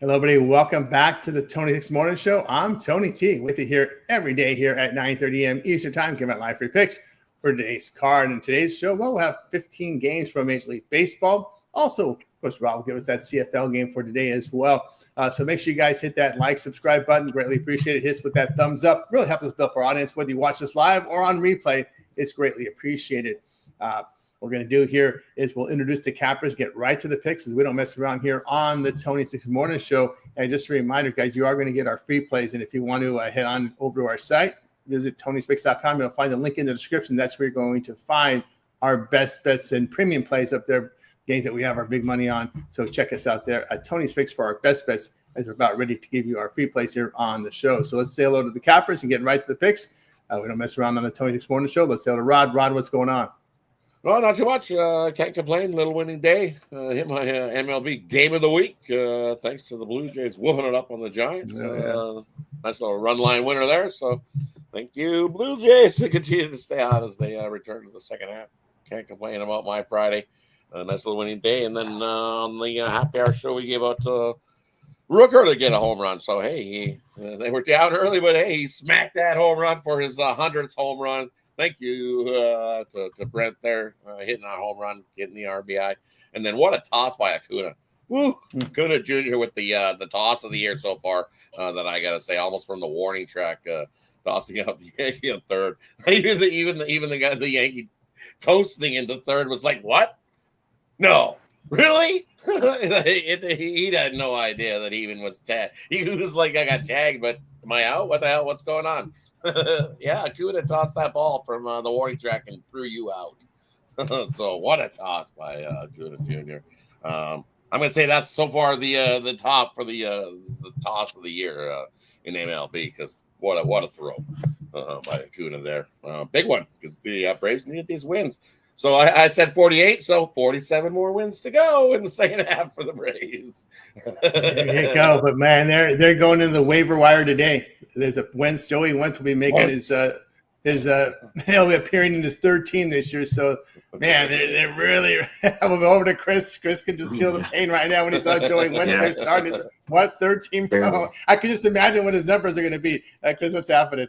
Hello, everybody. Welcome back to the Tony Hicks Morning Show. I'm Tony T with you here every day here at 9:30 a.m. Eastern Time, giving out live free picks for today's card. And today's show, well, we'll have 15 games from Major League Baseball. Also, of course, Rob will give us that CFL game for today as well. So make sure you guys hit that like, subscribe button. Greatly appreciate it. Hit with that thumbs up. Really helps us build our audience, whether you watch this live or on replay. It's greatly appreciated. What we're going to do here is we'll introduce the cappers, get right to the picks, as we don't mess around here on the Tony Six Morning Show. And just a reminder, guys, you are going to get our free plays. And if you want to head on over to our site, visit TonySpicks.com. You'll find the link in the description. That's where you're going to find our best bets and premium plays up there, games that we have our big money on. So check us out there at Tony Spicks for our best bets, as we're about ready to give you our free plays here on the show. So let's say hello to the cappers and get right to the picks. We don't mess around on the Tony Six Morning Show. Let's say hello to Rod. Rod, what's going on? Well, not too much. Can't complain. Little winning day. Hit my MLB game of the week. Thanks to the Blue Jays whooping it up on the Giants. Nice little run line winner there. So thank you, Blue Jays, to continue to stay out as they return to the second half. Can't complain about my Friday. Nice little winning day. And then on the happy hour show, we gave out Rooker to get a home run. So, hey, they were down early, but hey, he smacked that home run for his 100th home run. Thank you to Brent there, hitting a home run, getting the RBI. And then what a toss by Acuna. Woo! Acuna Jr. with the toss of the year so far, that I got to say, almost from the warning track, tossing out the Yankee in third. Even the guy, the Yankee coasting into third was like, what? No. Really? He had no idea that he even was tagged. He was like, I got tagged, but am I out? What the hell? What's going on? Yeah, Acuna tossed that ball from the warning track and threw you out. So what a toss by Acuna Jr. I'm going to say that's so far the top for the toss of the year in MLB, because what a throw by Acuna there. Big one, because the Braves needed these wins. So I said 48, so 47 more wins to go in the second half for the Braves. There you go. But, man, they're going into the waiver wire today. There's a Wentz. Joey Wentz will be making he'll be appearing in his third team this year. So, man, they're really – I'm over to Chris. Chris can just feel the pain right now when he saw Joey Wentz there starting. What, third team? Oh, I can just imagine what his numbers are going to be. Chris, what's happening?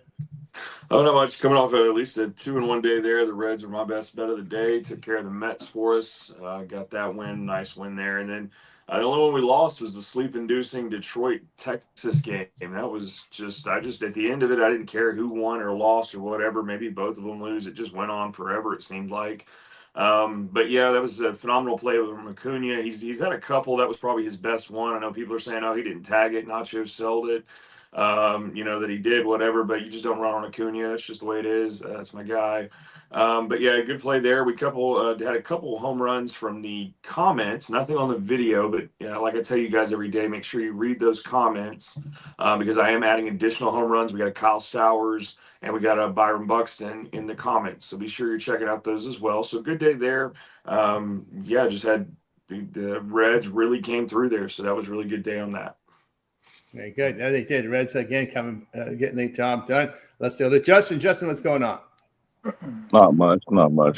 Oh, not much. Coming off at least a 2-1 day there. The Reds were my best bet of the day. Took care of the Mets for us. Got that win. Nice win there. And then the only one we lost was the sleep-inducing Detroit-Texas game. That was just at the end of it, I didn't care who won or lost or whatever. Maybe both of them lose. It just went on forever, it seemed like. But, yeah, that was a phenomenal play from Acuna. He's had a couple. That was probably his best one. I know people are saying, oh, he didn't tag it. Nacho sold it. That he did whatever, but you just don't run on Acuna. It's just the way it is. That's my guy. But yeah, good play there. We had a couple home runs from the comments, nothing on the video, but yeah, like I tell you guys every day, make sure you read those comments, because I am adding additional home runs. We got a Kyle Sowers and we got a Byron Buxton in the comments. So be sure you're checking out those as well. So good day there. Just had the Reds really came through there. So that was a really good day on that. Very good. Yeah, they did. Reds again getting the job done. Let's go to Justin. Justin, what's going on? Not much.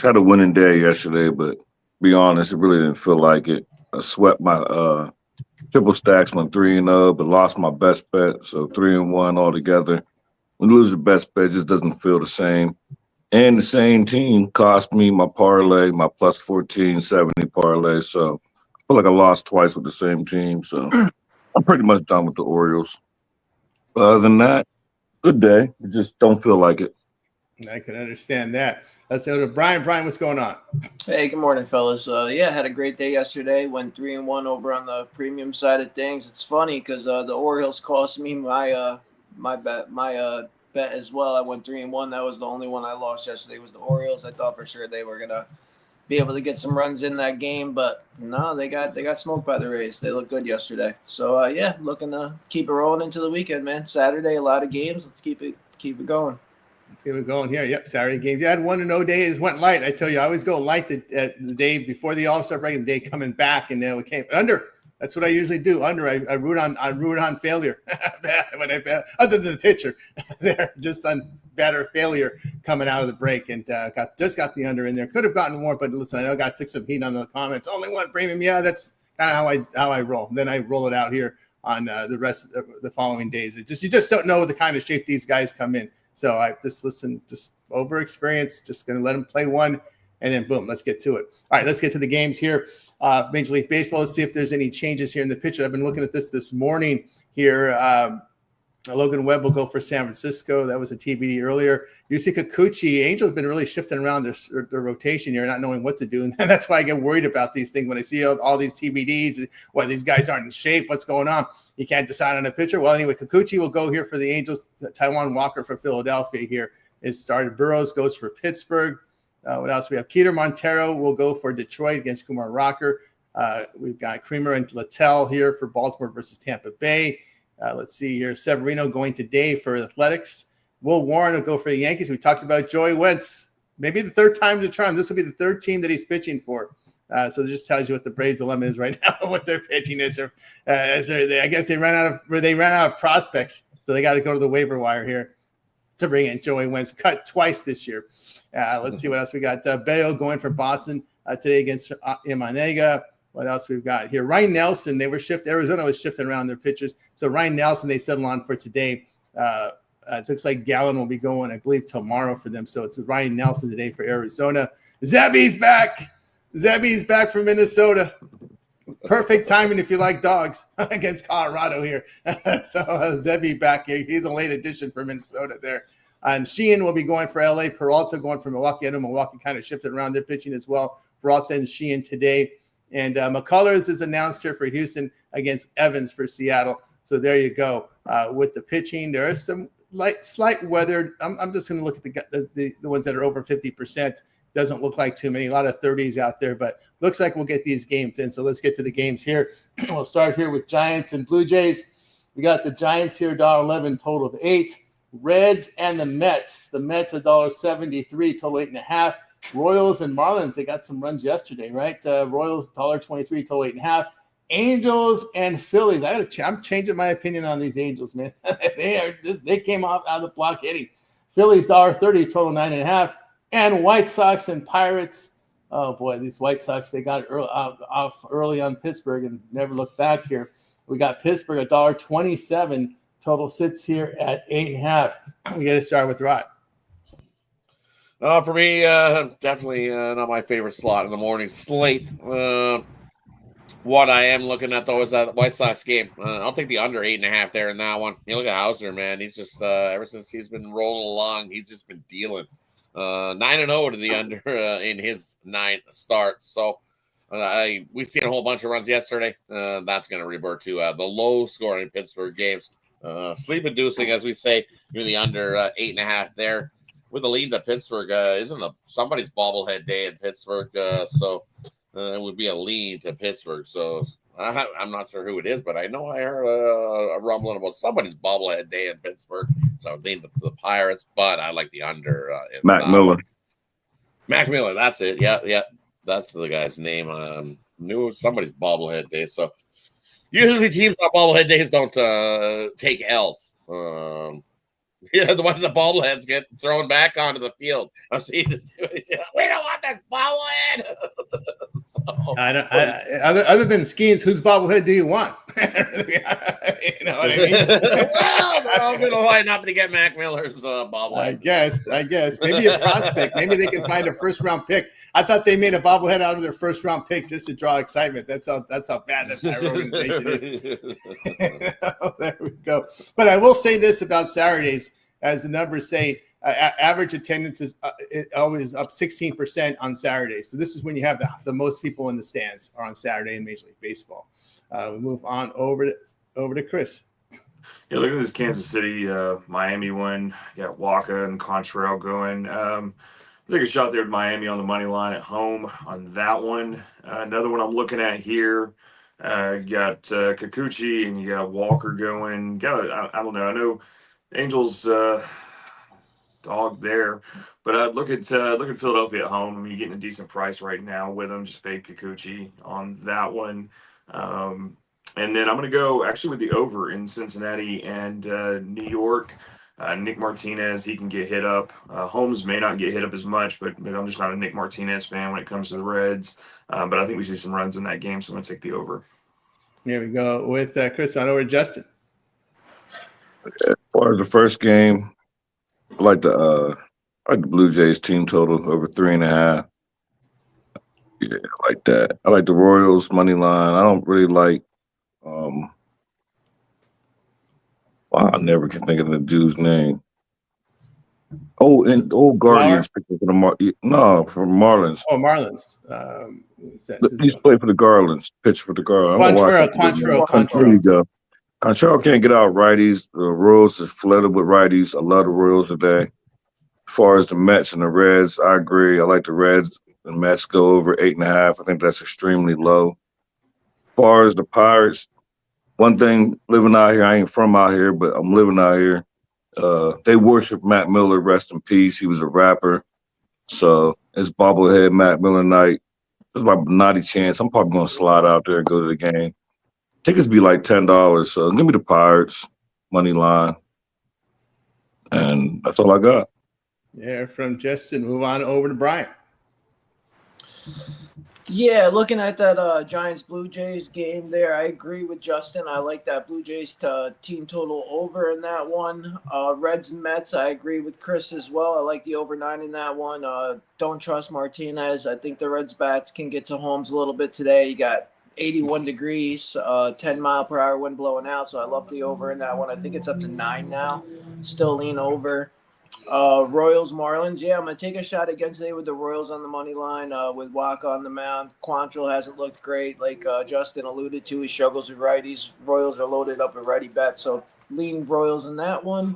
Had a winning day yesterday, but be honest, it really didn't feel like it. I swept my triple stacks, went 3-0, but lost my best bet, so 3-1 altogether. When you lose the best bet, it just doesn't feel the same. And the same team cost me my parlay, my plus 1470 parlay, so I feel like I lost twice with the same team, so I'm pretty much done with the Orioles. Other than that, good day. I just don't feel like it. I can understand that. Let's go to Brian. Brian, what's going on? Hey, good morning, fellas. Had a great day yesterday. Went 3-1 over on the premium side of things. It's funny because the Orioles cost me my bet as well. I went 3-1. That was the only one I lost yesterday. Was the Orioles. I thought for sure they were gonna be able to get some runs in that game, but no, they got smoked by the Rays. They looked good yesterday. So looking to keep it rolling into the weekend, man. Saturday, a lot of games. Let's keep it going. Let's get it going here. Yep, Saturday games. You had 1-0 days, went light. I tell you, I always go light the day before the All-Star break and the day coming back, and then we came under. That's what I usually do. Under, I root on failure. When I fail, other than the pitcher, there just on better failure coming out of the break, and got the under in there. Could have gotten more, but listen, I know I took some heat on the comments. Only one premium. Yeah, that's kind of how I roll. Then I roll it out here on the rest of the following days. You just don't know the kind of shape these guys come in. So I just over experience, just going to let them play one, and then boom, let's get to it. All right, let's get to the games here. Major League Baseball. Let's see if there's any changes here in the picture. I've been looking at this morning here. Logan Webb will go for San Francisco. That was a TBD earlier. Yusei Kikuchi, Angels have been really shifting around their rotation here, not knowing what to do. And that's why I get worried about these things when I see all these TBDs. Well, these guys aren't in shape. What's going on? You can't decide on a pitcher. Well, anyway, Kikuchi will go here for the Angels. Taijuan Walker for Philadelphia here is started. Burrows goes for Pittsburgh. What else? We have Peter Montero will go for Detroit against Kumar Rocker. We've got Creamer and Littell here for Baltimore versus Tampa Bay. Let's see here. Severino going today for Athletics. Will Warren will go for the Yankees. We talked about Joey Wentz. Maybe the third time to charm. This will be the third team that he's pitching for. So it just tells you what the Braves' dilemma is right now, what their pitching is. I guess they ran out of prospects, so they got to go to the waiver wire here to bring in Joey Wentz. Cut twice this year. Let's see what else we got. Bayo going for Boston today against Imanega. What else we've got here? Ryan Nelson, Arizona was shifting around their pitchers. So Ryan Nelson, they settled on for today. It looks like Gallen will be going, I believe, tomorrow for them. So it's Ryan Nelson today for Arizona. Zebby's back. Zebby's back from Minnesota. Perfect timing if you like dogs against Colorado here. So Zebby back here. He's a late addition for Minnesota there. And Sheehan will be going for LA. Peralta going for Milwaukee. I know Milwaukee kind of shifted around their pitching as well. Peralta and Sheehan today. And McCullers is announced here for Houston against Evans for Seattle. So there you go with the pitching. There is some slight weather. I'm just going to look at the ones that are over 50%. Doesn't look like too many. A lot of 30s out there, but looks like we'll get these games in. So let's get to the games here. We'll start here with Giants and Blue Jays. We got the Giants here, $1.11, total of 8. Reds and the Mets. The Mets, $1.73, total 8.5. Royals and Marlins, they got some runs yesterday, right? Royals, $1.23, total 8.5. Angels and Phillies. I'm changing my opinion on these Angels, man. They came out of the block hitting. Phillies, $1.30, total 9.5. And White Sox and Pirates. Oh, boy, these White Sox, they got off early on Pittsburgh and never looked back here. We got Pittsburgh, $1.27. Total sits here at 8.5. We got to start with Rod. For me, definitely not my favorite slot in the morning slate. What I am looking at, though, is that White Sox game. I'll take the under 8.5 there in that one. You look at Hauser, man. He's just, ever since he's been rolling along, he's just been dealing. 9-0 to the under in his 9 starts. So we've seen a whole bunch of runs yesterday. That's going to revert to the low-scoring Pittsburgh games. Sleep-inducing, as we say, near the under 8.5 there. With the lead to Pittsburgh, isn't somebody's bobblehead day in Pittsburgh? So it would be a lead to Pittsburgh. So I'm not sure who it is, but I know I heard a rumbling about somebody's bobblehead day in Pittsburgh. So I'm leaning the Pirates, but I like the under. Mac Miller. Mac Miller, that's it. Yeah. That's the guy's name. Knew somebody's bobblehead day. So usually teams on bobblehead days don't take L's. Yeah, the ones that bobbleheads get thrown back onto the field. I've seen this. We don't want that bobblehead. Other than Skeens, whose bobblehead do you want? You know what I mean? Well, I'm going to line up to get Mac Miller's bobblehead. I guess. Maybe a prospect. Maybe they can find a first-round pick. I thought they made a bobblehead out of their first-round pick just to draw excitement. That's how bad that organization is. There we go. But I will say this about Saturdays, as the numbers say, average attendance is always up 16% on Saturdays. So this is when you have the most people in the stands are on Saturday in Major League Baseball. We move on over to Chris. Yeah, look at this Kansas City, Miami one. Got Waka and Contrail going. Take a shot there with Miami on the money line at home on that one. Another one I'm looking at here. You got Kikuchi and you got Walker going. I don't know. I know Angels dog there, but I'd look at Philadelphia at home. I mean, you're getting a decent price right now with them. Just pay Kikuchi on that one. And then I'm going to go actually with the over in Cincinnati and New York. Nick Martinez, he can get hit up. Holmes may not get hit up as much, but I'm just not a Nick Martinez fan when it comes to the Reds. But I think we see some runs in that game, so I'm going to take the over. Here we go with Chris on over to Justin. As far as the first game, I like the Blue Jays team total over 3.5. Yeah, I like that. I like the Royals money line. I don't really like. I never can think of the dude's name. Oh, and old Guardians pitcher for the for Marlins. Oh, Marlins. He used to play for the Garlands. Pitch for the Garlands. Quantrill. There you go. Contrell can't get out righties. The Royals is flooded with righties. I love the Royals today. As far as the Mets and the Reds, I agree. I like the Reds. The Mets go over 8.5. I think that's extremely low. As far as the Pirates, one thing living out here, I ain't from out here, but I'm living out here. They worship Matt Miller, rest in peace. He was a rapper. So it's bobblehead Matt Miller night. There's about a 90 chance. I'm probably going to slide out there and go to the game. Tickets be like $10. So give me the Pirates, money line. And that's all I got. Yeah, from Justin, move on over to Brian. Yeah, looking at that Giants Blue Jays game there, I agree with Justin. I like that Blue Jays team total over in that one. Reds and Mets, I agree with Chris as well. I like the over 9 in that one. Don't trust Martinez. I think the Reds bats can get to Holmes a little bit today. You got 81 degrees, 10-mile-per-hour wind blowing out, so I love the over in that one. I think it's up to 9 now. Still lean over. Royals, Marlins. Yeah, I'm going to take a shot again today with the Royals on the money line with Waka on the mound. Quantrill hasn't looked great. Like Justin alluded to, he struggles with righties. Royals are loaded up with righty bets, so lean Royals in that one.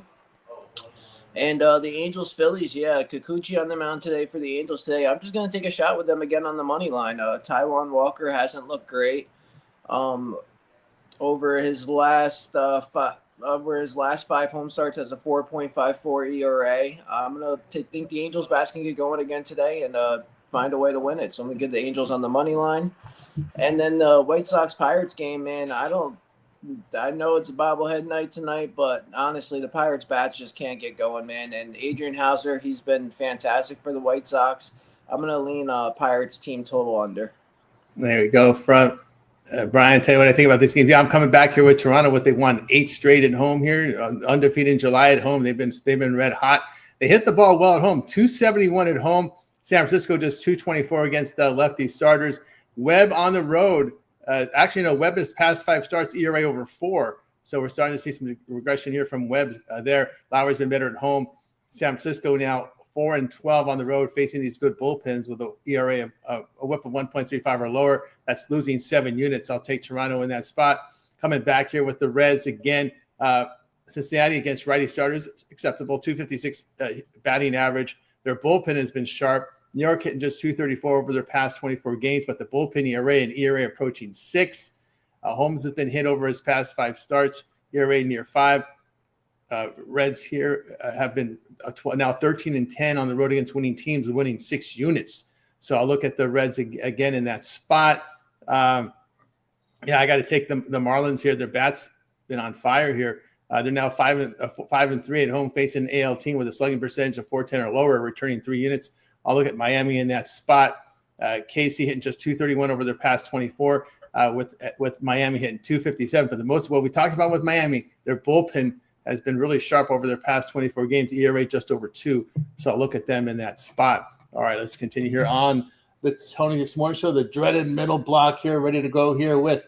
And the Angels, Phillies, yeah, Kikuchi on the mound today for the Angels today. I'm just going to take a shot with them again on the money line. Taijuan Walker hasn't looked great. Over his last 5 home starts as a 4.54 ERA. I'm going to think the Angels bats can get going again today and find a way to win it. So I'm going to get the Angels on the money line. And then the White Sox-Pirates game, man, I know it's a bobblehead night tonight, but honestly, the Pirates bats just can't get going, man. And Adrian Hauser, he's been fantastic for the White Sox. I'm going to lean Pirates team total under. There we go. From Brian, tell you what I think about this game. Yeah, I'm coming back here with Toronto. What they won 8 straight at home here, undefeated in July at home. They've been red hot. They hit the ball well at home. 271 at home. San Francisco just 224 against lefty starters. Webb on the road. Webb has past 5 starts, ERA over 4. So we're starting to see some regression here from Webb there. Lowry's been better at home. San Francisco now 4-12 on the road, facing these good bullpens with an ERA of a whip of 1.35 or lower. That's losing 7 units. I'll take Toronto in that spot. Coming back here with the Reds again. Cincinnati against righty starters, acceptable, 256 batting average. Their bullpen has been sharp. New York hitting just 234 over their past 24 games, but the bullpen ERA approaching 6. Holmes has been hit over his past 5 starts, ERA near 5. Reds here have been now 13-10 on the road against winning teams, winning 6 units. So I'll look at the Reds again in that spot. I got to take the Marlins here. Their bats been on fire here. They're now 5-3 at home, facing an AL team with a slugging percentage of 410 or lower, returning 3 units. I'll look at Miami in that spot. Casey hitting just 231 over their past 24, with Miami hitting 257. But what we talked about with Miami, their bullpen has been really sharp over their past 24 games, ERA just over 2. So I'll look at them in that spot. All right, let's continue here on the Tony This Morning Show, the dreaded middle block here, ready to go here with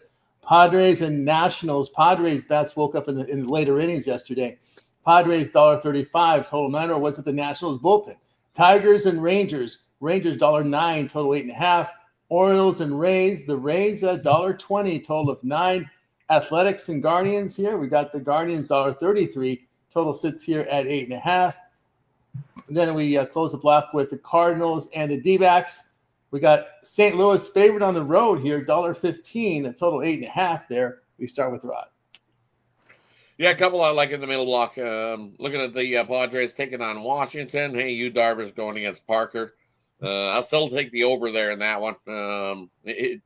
Padres and Nationals. Padres bats woke up in the later innings yesterday. Padres $1.35, total 9, or was it the Nationals bullpen? Tigers and Rangers. Rangers $1.09, total 8.5. Orioles and Rays. The Rays $1.20, total of 9. Athletics and Guardians here. We got the Guardians $1.33. Total sits here at 8.5. Then we close the block with the Cardinals and the D-backs. We got St. Louis favored on the road here, $1.15, a total 8.5 there. We start with Rod. Yeah, a couple I like in the middle block. Looking at the Padres taking on Washington. Hey, Yu Darvish going against Parker. I'll still take the over there in that one. It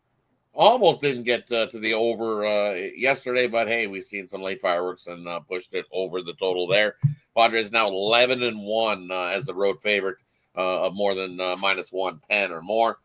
almost didn't get to the over yesterday, but hey, we've seen some late fireworks and pushed it over the total there. Padres now 11-1 as the road favorite of more than minus 110 or more.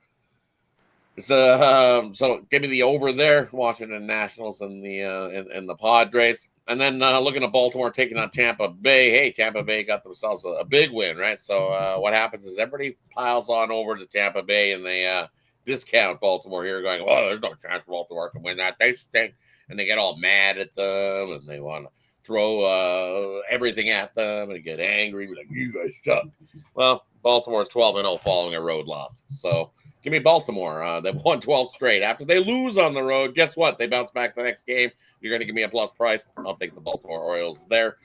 So give me the over there, Washington Nationals and the Padres. And then looking at Baltimore taking on Tampa Bay. Hey, Tampa Bay got themselves a big win, right? So what happens is everybody piles on over to Tampa Bay and they discount Baltimore here, going, "Oh, there's no chance Baltimore can win that. They stink," and they get all mad at them and they want to throw everything at them and get angry, be like, "You guys suck." Well, Baltimore's 12-0 following a road loss, so. Give me Baltimore. They've won 12 straight. After they lose on the road, guess what? They bounce back the next game. You're going to give me a plus price. I'll take the Baltimore Orioles there.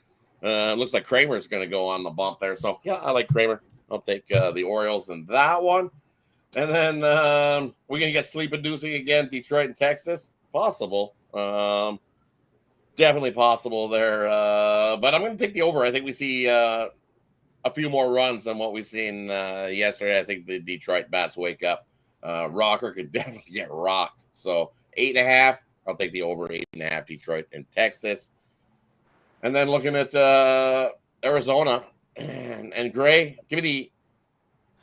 Looks like Kramer's going to go on the bump there. So, yeah, I like Kramer. I'll take the Orioles in that one. And then we're going to get sleep-inducing again, Detroit and Texas. Possible. Definitely possible there. But I'm going to take the over. I think we see a few more runs than what we've seen yesterday. I think the Detroit bats wake up. Rocker could definitely get rocked. So 8.5. I'll take the over 8.5. Detroit and Texas. And then looking at Arizona and Gray, give me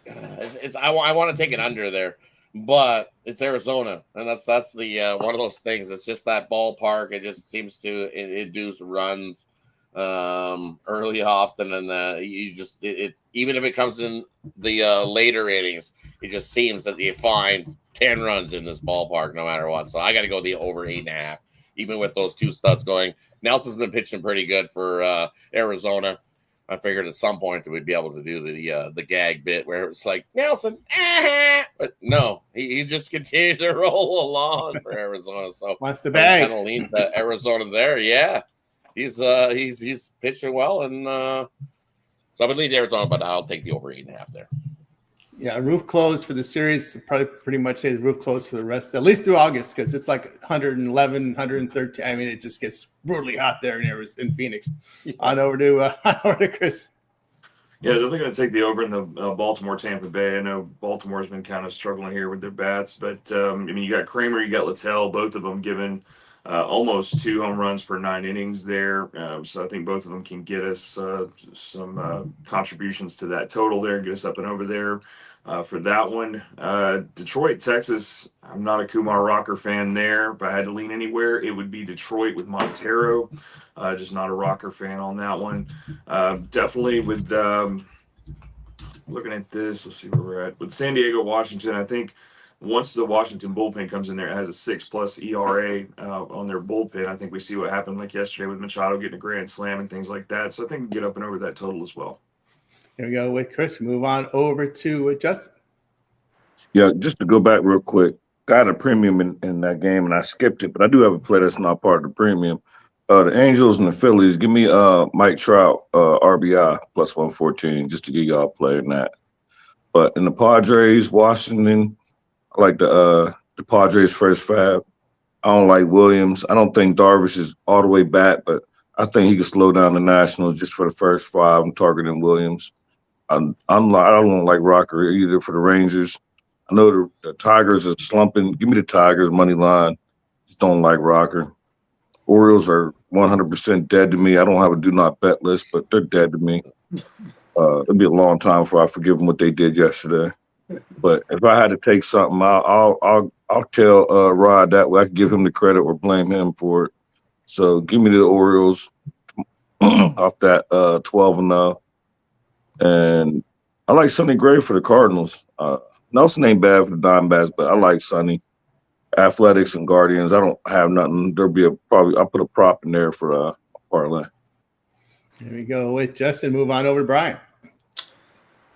the. I want to take it under there, but it's Arizona, and that's the one of those things. It's just that ballpark. It just seems to induce runs early often, and it's even if it comes in the later innings, it just seems that you find 10 runs in this ballpark no matter what. So I got to go the over 8.5, even with those two studs going. Nelson's been pitching pretty good for Arizona. I figured at some point we'd be able to do the gag bit where it's like Nelson, but no, he just continues to roll along for Arizona. So wants the bag. Kind of lean to Arizona there, yeah. He's pitching well, and so I'm gonna lead Arizona, but I'll take the over 8.5 there. Yeah, roof closed for the series. Probably pretty much say the roof closed for the rest, at least through August, because it's like 111, 113. I mean, it just gets brutally hot there in Phoenix. Yeah. On over to Chris. Yeah, they're going to take the over in the Baltimore Tampa Bay. I know Baltimore's been kind of struggling here with their bats, but I mean, you got Kramer, you got Littell, both of them given almost 2 home runs per 9 innings there. So I think both of them can get us some contributions to that total there and get us up and over there. For that one, Detroit, Texas, I'm not a Kumar Rocker fan there. If I had to lean anywhere, it would be Detroit with Montero. Just not a Rocker fan on that one. Definitely with looking at this, let's see where we're at. With San Diego, Washington, I think once the Washington bullpen comes in there, it has a 6+ ERA on their bullpen. I think we see what happened like yesterday with Machado getting a grand slam and things like that. So I think we can get up and over that total as well. Here we go with Chris. Move on over to Justin. Yeah, just to go back real quick. Got a premium in that game, and I skipped it, but I do have a play that's not part of the premium. The Angels and the Phillies, give me Mike Trout, RBI plus 114, just to get y'all playing that. But in the Padres, Washington, I like the Padres first 5. I don't like Williams. I don't think Darvish is all the way back, but I think he can slow down the Nationals just for the first 5. I'm targeting Williams. I don't like Rocker either for the Rangers. I know the Tigers are slumping. Give me the Tigers money line. Just don't like Rocker. Orioles are 100% dead to me. I don't have a do not bet list, but they're dead to me. It'll be a long time before I forgive them what they did yesterday. But if I had to take something, I'll tell Rod that way. I can give him the credit or blame him for it. So give me the Orioles off that 12-0. And I like Sonny Gray for the Cardinals. Nelson ain't bad for the Diamondbacks, but I like Sonny. Athletics and Guardians, I don't have nothing. I'll put a prop in there for parlay. Here we go with Justin. Move on over to Brian.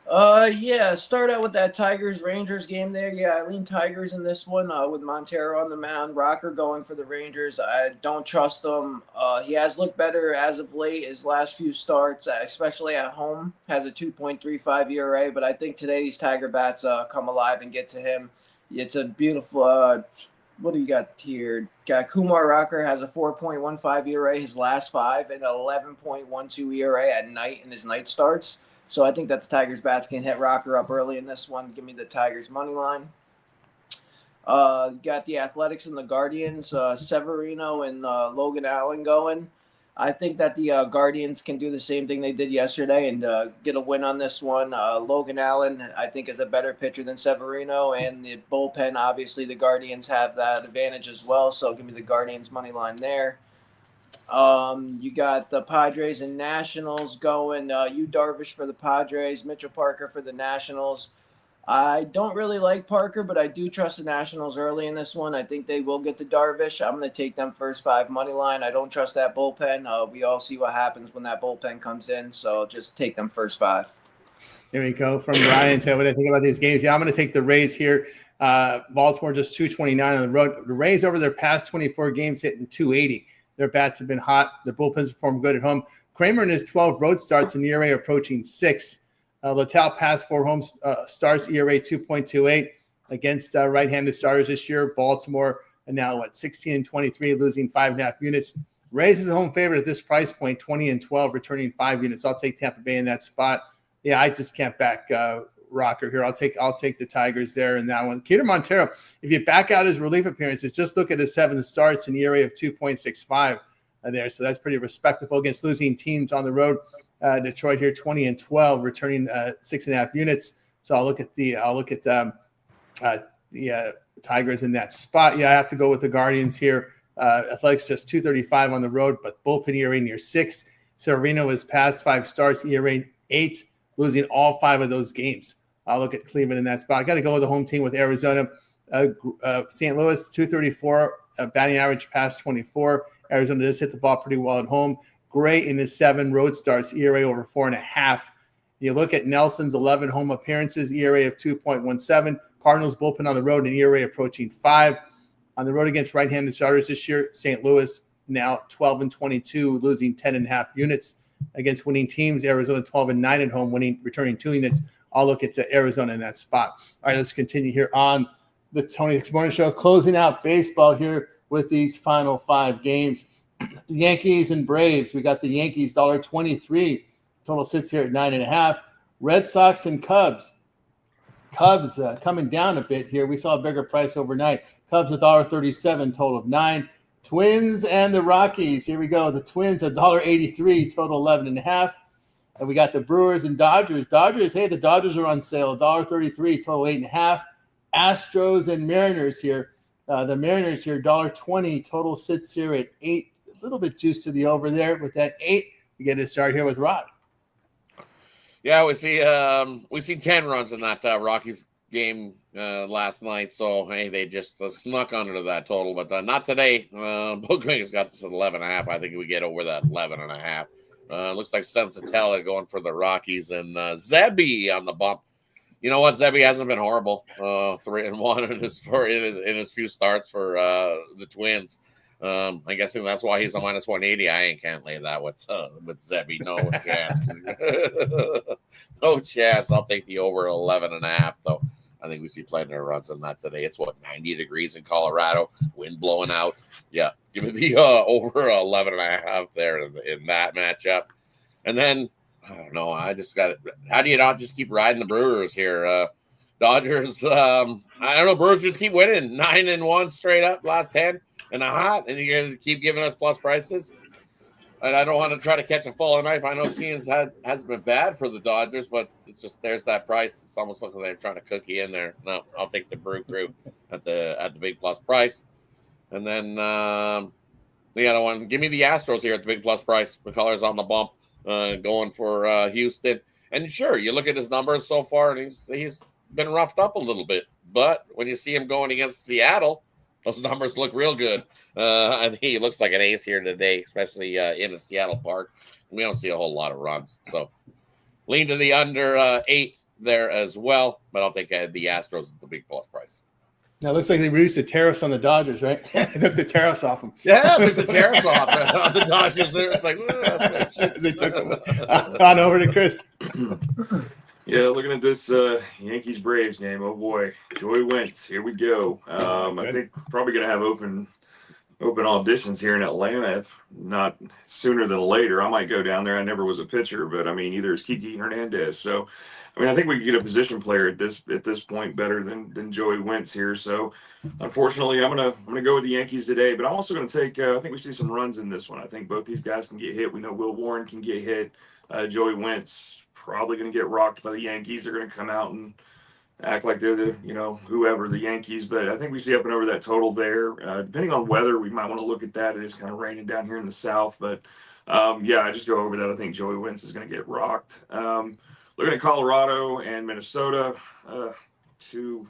Yeah, start out with that Tigers-Rangers game there. Yeah, I lean Tigers in this one with Montero on the mound. Rocker going for the Rangers. I don't trust him. He has looked better as of late. His last few starts, especially at home, has a 2.35 ERA. But I think today these Tiger bats come alive and get to him. It's a beautiful what do you got here? Got Kumar Rocker has a 4.15 ERA his last 5 and 11.12 ERA at night in his night starts. So I think that the Tigers bats can hit Rocker up early in this one. Give me the Tigers money line. Got the Athletics and the Guardians, Severino and Logan Allen going. I think that the Guardians can do the same thing they did yesterday and get a win on this one. Logan Allen, I think, is a better pitcher than Severino, and the bullpen, obviously, the Guardians have that advantage as well. So give me the Guardians money line there. You got the Padres and Nationals going. Yu Darvish for the Padres, Mitchell Parker for the Nationals. I don't really like Parker, but I do trust the Nationals early in this one. I think they will get the Darvish. I'm going to take them first 5 money line. I don't trust that bullpen. We all see what happens when that bullpen comes in, so just take them first 5. There we go. From Brian to what I think about these games. Yeah, I'm going to take the Rays here. Baltimore just 229 on the road. The Rays over their past 24 games hitting 280. Their bats have been hot. Their bullpens perform good at home. Kramer in his 12 road starts in ERA approaching 6. Littell past 4 home starts, ERA 2.28 against right-handed starters this year. Baltimore now 16-23, losing 5.5 units. Rays is a home favorite at this price point, 20-12, returning 5 units. I'll take Tampa Bay in that spot. Yeah, I just can't back Rocker here. I'll take the Tigers there in that one. Keter Montero, if you back out his relief appearances, just look at his 7 starts in ERA of 2.65 there. So that's pretty respectable against losing teams on the road. Detroit here 20-12, returning 6.5 units. So I'll look at the Tigers in that spot. Yeah, I have to go with the Guardians here. Athletics just 235 on the road, but bullpen ERA near 6. Severino has past 5 starts, ERA 8, losing all 5 of those games. I'll look at Cleveland in that spot. I got to go with the home team with Arizona. St. Louis 234, batting average past 24. Arizona does hit the ball pretty well at home. Gray in his 7 road starts, ERA over 4.5. You look at Nelson's 11 home appearances, ERA of 2.17. Cardinals bullpen on the road, and ERA approaching 5. On the road against right-handed starters this year, St. Louis now 12-22, losing 10.5 units against winning teams. Arizona 12-9 at home, returning 2 units. I'll look at Arizona in that spot. All right, let's continue here on the Tony This Morning Show, closing out baseball here with these final 5 games. Yankees and Braves. We got the Yankees $1.23. Total sits here at 9.5. Red Sox and Cubs. Cubs coming down a bit here. We saw a bigger price overnight. Cubs $1.37, total of 9. Twins and the Rockies. Here we go. The Twins $1.83, total 11.5. And we got the Brewers and Dodgers. The Dodgers are on sale. $1.33, total 8.5. Astros and Mariners here. The Mariners here, $1.20, total sits here at 8. A little bit juice to the over there with that 8. We get to start here with Rod. Yeah, we see 10 runs in that Rockies game last night. So hey, they just snuck under that total, but not today. Bookmakers got this at 11.5. I think we get over that 11.5. Looks like Sensatella going for the Rockies and Zebby on the bump. You know what? Zebby hasn't been horrible. 3-1 in his few starts for the Twins. I'm guessing that's why he's a minus 180. I can't lay that with Zebby. No chance. No chance. I'll take the over 11.5 though. I think we see plenty of runs on that today. It's 90 degrees in Colorado, wind blowing out. Yeah, give me the over 11.5 there in that matchup. And then I don't know. I just got it. How do you not just keep riding the Brewers here? Dodgers. I don't know. Brewers just keep winning 9-1 straight up last 10 and a hot, and you're gonna keep giving us plus prices. And I don't want to try to catch a falling knife. I know Sheehan's hasn't been bad for the Dodgers, but it's just there's that price. It's almost like they're trying to cookie in there. No, I'll take the Brew Crew at the big plus price. And then the other one, give me the Astros here at the big plus price. McCullers on the bump, going for Houston. And sure, you look at his numbers so far, and he's been roughed up a little bit. But when you see him going against Seattle, those numbers look real good. I think he looks like an ace here today, especially in the Seattle Park. We don't see a whole lot of runs. So lean to the under 8 there as well. But I'll take the Astros at the big plus price. Now, it looks like they reduced the tariffs on the Dodgers, right? They took the tariffs off them. Yeah, took the tariffs off the Dodgers. It's like, they took them. On over to Chris. Yeah, looking at this Yankees-Braves game, oh boy, Joey Wentz, here we go. I think probably going to have open open auditions here in Atlanta, if not sooner than later. I might go down there. I never was a pitcher, but I mean, either is Kiki Hernandez. So, I mean, I think we could get a position player at this point better than Joey Wentz here. So, unfortunately, I'm gonna go with the Yankees today. But I'm also gonna take. I think we see some runs in this one. I think both these guys can get hit. We know Will Warren can get hit. Joey Wentz probably gonna get rocked by the Yankees. They're gonna come out and act like they're the, whoever, the Yankees. But I think we see up and over that total there. Depending on weather, we might want to look at that. It is kind of raining down here in the South. But yeah, I just go over that. I think Joey Wentz is going to get rocked. Looking at Colorado and Minnesota, two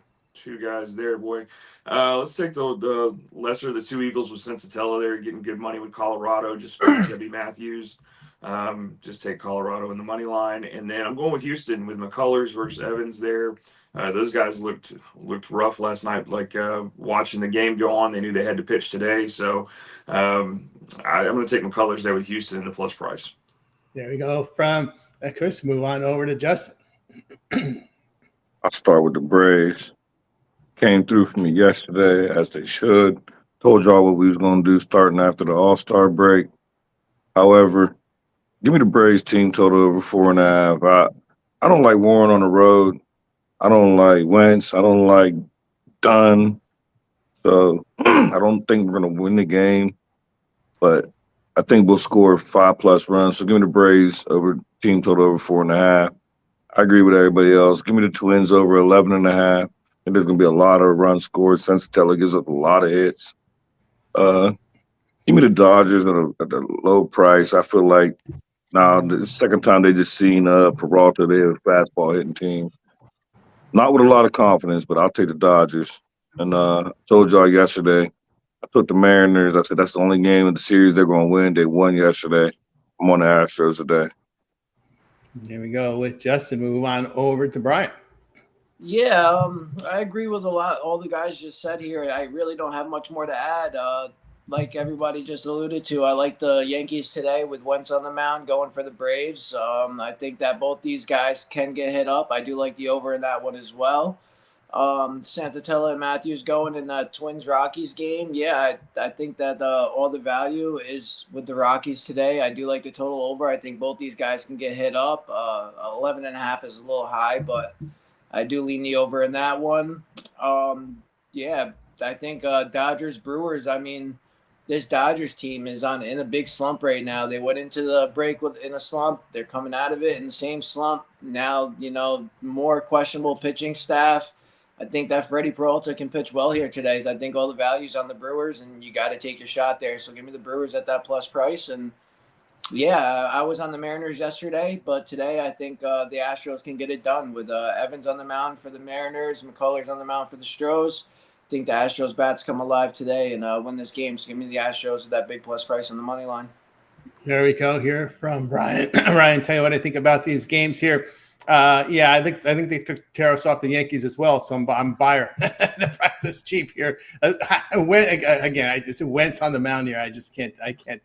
guys there, boy. Let's take the lesser of the two Eagles with Sensatella there, getting good money with Colorado, just for Debbie Matthews. Just take Colorado in the money line. And then I'm going with Houston with McCullers versus Evans there. Those guys looked rough last night. Like watching the game go on, they knew they had to pitch today. So I'm going to take McCullers there with Houston in the plus price. There we go. From Chris, move on over to Justin. I'll start with the Braves. Came through for me yesterday, as they should. Told y'all what we was going to do starting after the All-Star break. However, give me the Braves team total over 4.5. I don't like Warren on the road. I don't like Wentz. I don't like Dunn. So I don't think we're going to win the game. But I think we'll score 5+ runs. So give me the Braves over team total over 4.5. I agree with everybody else. Give me the Twins over 11.5. I think there's going to be a lot of runs scored. Sensatella gives up a lot of hits. Give me the Dodgers at a low price. I feel like now the second time they just seen Peralta, they're a fastball hitting team. Not with a lot of confidence, but I'll take the Dodgers. And I told y'all yesterday, I took the Mariners. I said that's the only game in the series they're going to win. They won yesterday. I'm on the Astros today. There we go with Justin. Move on over to Brian. Yeah, I agree with all the guys just said here. I really don't have much more to add. Like everybody just alluded to, I like the Yankees today with Wentz on the mound going for the Braves. I think that both these guys can get hit up. I do like the over in that one as well. Santatella and Matthews going in that Twins-Rockies game. Yeah, I think that all the value is with the Rockies today. I do like the total over. I think both these guys can get hit up. 11.5 is a little high, but I do lean the over in that one. Yeah, I think Dodgers-Brewers, I mean, this Dodgers team is in a big slump right now. They went into the break in a slump. They're coming out of it in the same slump. Now, more questionable pitching staff. I think that Freddie Peralta can pitch well here today. I think all the value's on the Brewers, and you got to take your shot there. So give me the Brewers at that plus price. And, yeah, I was on the Mariners yesterday, but today I think the Astros can get it done with Evans on the mound for the Mariners, McCullers on the mound for the Stros. I think the Astros bats come alive today and win this game. So give me the Astros with that big plus price on the money line. There we go here from Brian. Brian, tell you what I think about these games here. Yeah, I think they took tariffs off the Yankees as well. So I'm buyer. The price is cheap here. I just Wentz on the mound here. I can't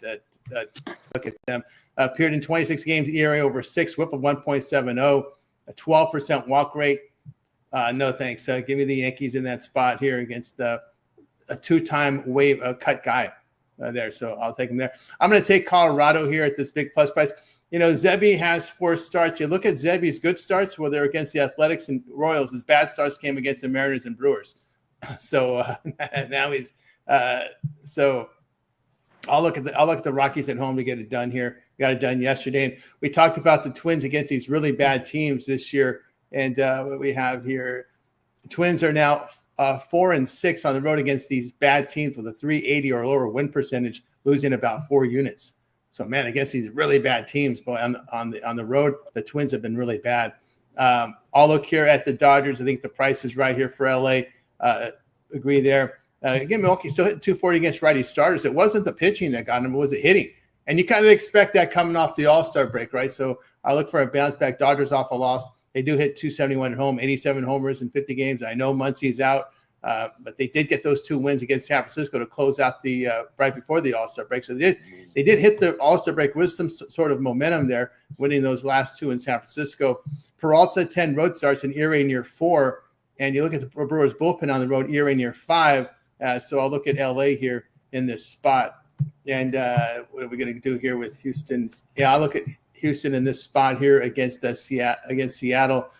look at them. Appeared in 26 games, ERA over 6, WHIP of 1.70, a 12% walk rate. No thanks. Give me the Yankees in that spot here against a two-time wave cut guy there. So I'll take him there. I'm going to take Colorado here at this big plus price. Zebby has 4 starts. You look at Zebby's good starts where they're against the Athletics and Royals. His bad starts came against the Mariners and Brewers. So now he's so I'll look at the Rockies at home to get it done here. Got it done yesterday. And we talked about the Twins against these really bad teams this year. And what we have here, the Twins are now 4-6 on the road against these bad teams with a 380 or lower win percentage, losing about 4 units. So, man, against these really bad teams, boy, on the road, the Twins have been really bad. I'll look here at the Dodgers. I think the price is right here for LA. Agree there. Again, Milwaukee still hitting 240 against righty starters. It wasn't the pitching that got him; it was the hitting. And you kind of expect that coming off the All-Star break, right? So I look for a bounce back. Dodgers off a loss. They do hit 271 at home, 87 homers in 50 games. I know Muncie's out, but they did get those 2 wins against San Francisco to close out the right before the All-Star break. So they did hit the All-Star break with some sort of momentum there, winning those last 2 in San Francisco. Peralta, 10 road starts, and ERA near 4. And you look at the Brewers bullpen on the road, ERA near 5. So I'll look at LA here in this spot. And what are we going to do here with Houston? Yeah, I'll look at Houston in this spot here against Seattle.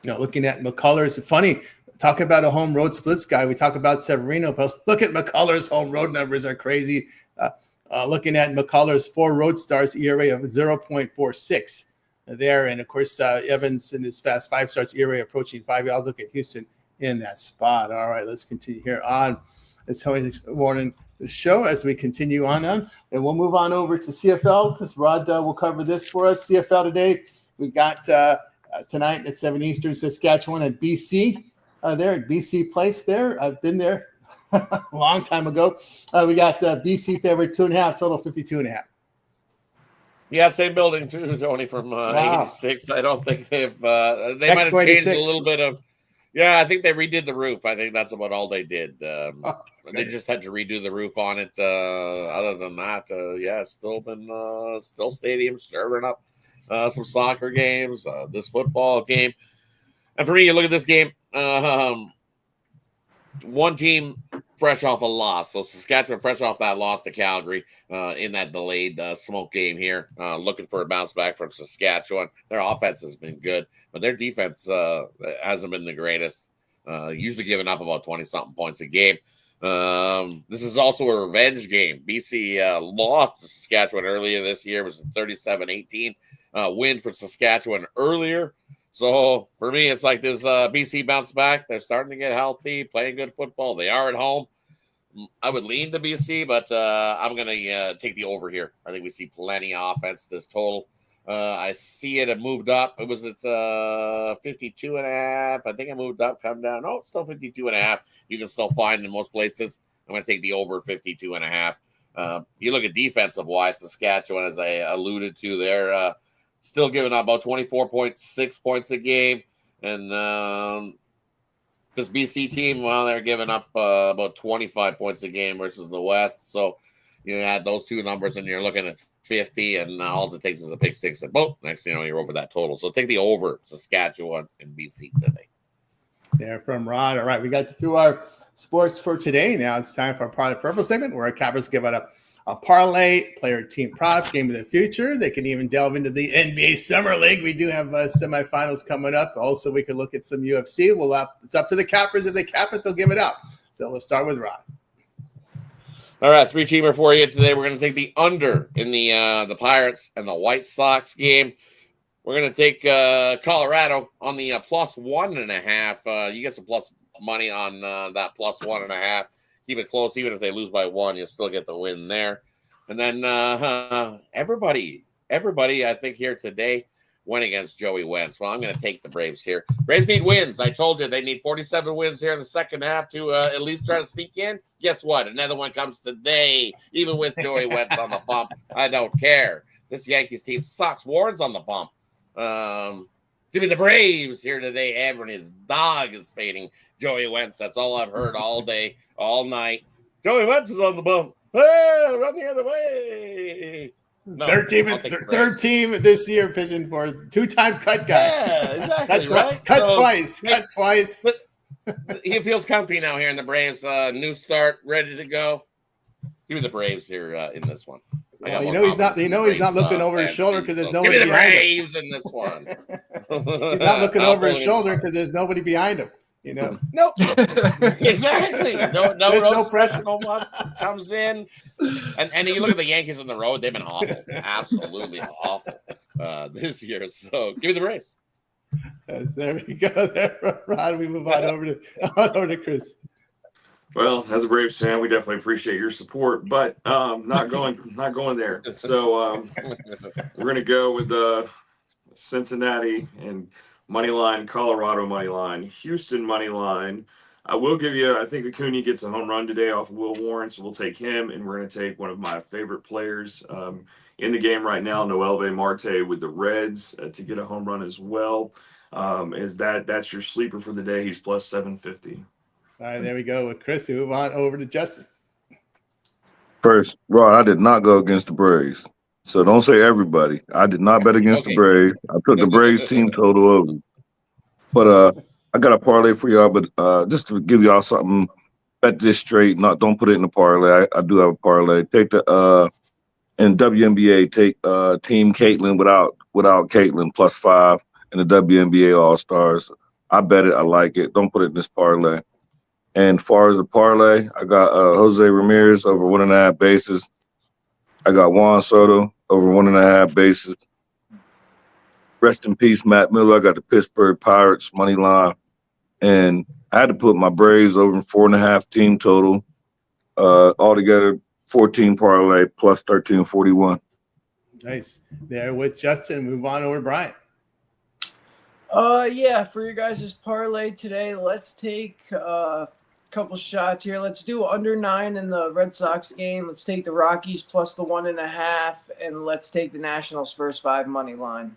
Looking at McCullers. Funny, talk about a home road splits guy. We talk about Severino, but look at McCullers' home road numbers are crazy. Looking at McCullers' 4 road starts, ERA of 0.46 there. And, of course, Evans in his fast 5 starts, ERA approaching 5. I'll look at Houston in that spot. All right, let's continue here on this morning show as we continue on. And we'll move on over to CFL because Rod will cover this for us. CFL today, we got tonight at 7 Eastern, Saskatchewan at BC. There at BC Place there. I've been there a long time ago. We got BC favorite 2.5, total 52.5. Yeah, same building too, Tony, from 86. I don't think they've they might have changed a little bit of. Yeah, I think they redid the roof. I think that's about all they did. They just had to redo the roof on it. Other than that, still stadium serving up some soccer games, this football game. And for me, you look at this game, one team fresh off a loss. So Saskatchewan fresh off that loss to Calgary in that delayed smoke game here, looking for a bounce back from Saskatchewan. Their offense has been good, but their defense hasn't been the greatest, usually giving up about 20-something points a game. This is also a revenge game. BC lost to Saskatchewan earlier this year. It was a 37-18 win for Saskatchewan earlier. So for me, it's like this BC bounce back. They're starting to get healthy, playing good football. They are at home. I would lean to BC, but I'm going to take the over here. I think we see plenty of offense this total. I see it moved up. It's 52.5. I think it moved up, come down. No, it's still 52.5. You can still find in most places. I'm going to take the over 52.5. You look at defensive-wise, Saskatchewan, as I alluded to there, still giving up about 24.6 points a game. And this BC team, well, they're giving up about 25 points a game versus the West. So you add those two numbers and you're looking at 50, and all it takes is a pick six. And boom, next thing you know, you're over that total. So take the over, Saskatchewan and BC today. There from Rod. All right, we got through our sports for today. Now it's time for our Parlay Purple segment where our cappers give out a parlay, player, team prop, game of the future. They can even delve into the NBA Summer League. We do have semifinals coming up. Also, we could look at some UFC. It's up to the cappers. If they cap it, they'll give it out. So we'll start with Rod. All right, 3-teamer for you today. We're going to take the under in the Pirates and the White Sox game. We're going to take Colorado on the plus 1.5. You get some plus money on that plus 1.5. Keep it close. Even if they lose by 1, you still get the win there. And then everybody, I think, here today went against Joey Wentz. Well, I'm going to take the Braves here. Braves need wins. I told you they need 47 wins here in the second half to at least try to sneak in. Guess what? Another one comes today, even with Joey Wentz on the bump. I don't care. This Yankees team sucks. Warren's on the bump. Give me the Braves here today. Everyone, his dog is fading Joey Wentz. That's all I've heard all day, all night. Joey Wentz is on the bump. Hey, run the other way. No, third team this year pitching for two-time cut guy. Yeah, exactly. Cut twice. But he feels comfy now here in the Braves. New start, ready to go. Give me the Braves here in this one. Well, he's not looking over his shoulder because there's nobody behind him. In this one. He's not looking over his shoulder because there's nobody behind him. Nope. Exactly. No pressure. No one comes in, and you look at the Yankees on the road; they've been awful, absolutely awful this year. So give me the Braves. There we go. There, Rod. We move on over to Chris. Well, as a Braves fan, we definitely appreciate your support, but not going there. So we're going to go with Cincinnati and money line, Colorado money line, Houston money line. I will give you, I think Acuna gets a home run today off of Will Warren, so we'll take him, and we're going to take one of my favorite players in the game right now, Noelvi Marte with the Reds to get a home run as well. That's your sleeper for the day. He's plus 750. All right, there we go with Chris. We move on over to Justin. First, Rod, I did not go against the Braves. So don't say everybody. I did not bet against the Braves. I took the Braves team total over. But I got a parlay for y'all, but just to give y'all something bet this straight. Don't put it in the parlay. I do have a parlay. Take the in WNBA. Take Team Caitlin without Caitlin +5 in the WNBA All Stars. I bet it. I like it. Don't put it in this parlay. And as far as the parlay, I got Jose Ramirez over 1.5 bases. I got Juan Soto over 1.5 bases. Rest in peace, Matt Miller. I got the Pittsburgh Pirates money line. And I had to put my Braves over 4.5 team total. Altogether, 14 parlay plus 1341. Nice. There with Justin. Move on over to Brian. Yeah, for your guys' parlay today, let's take a couple shots here. Let's do under 9 in the Red Sox game. Let's take the Rockies plus the 1.5, and let's take the Nationals first 5 money line.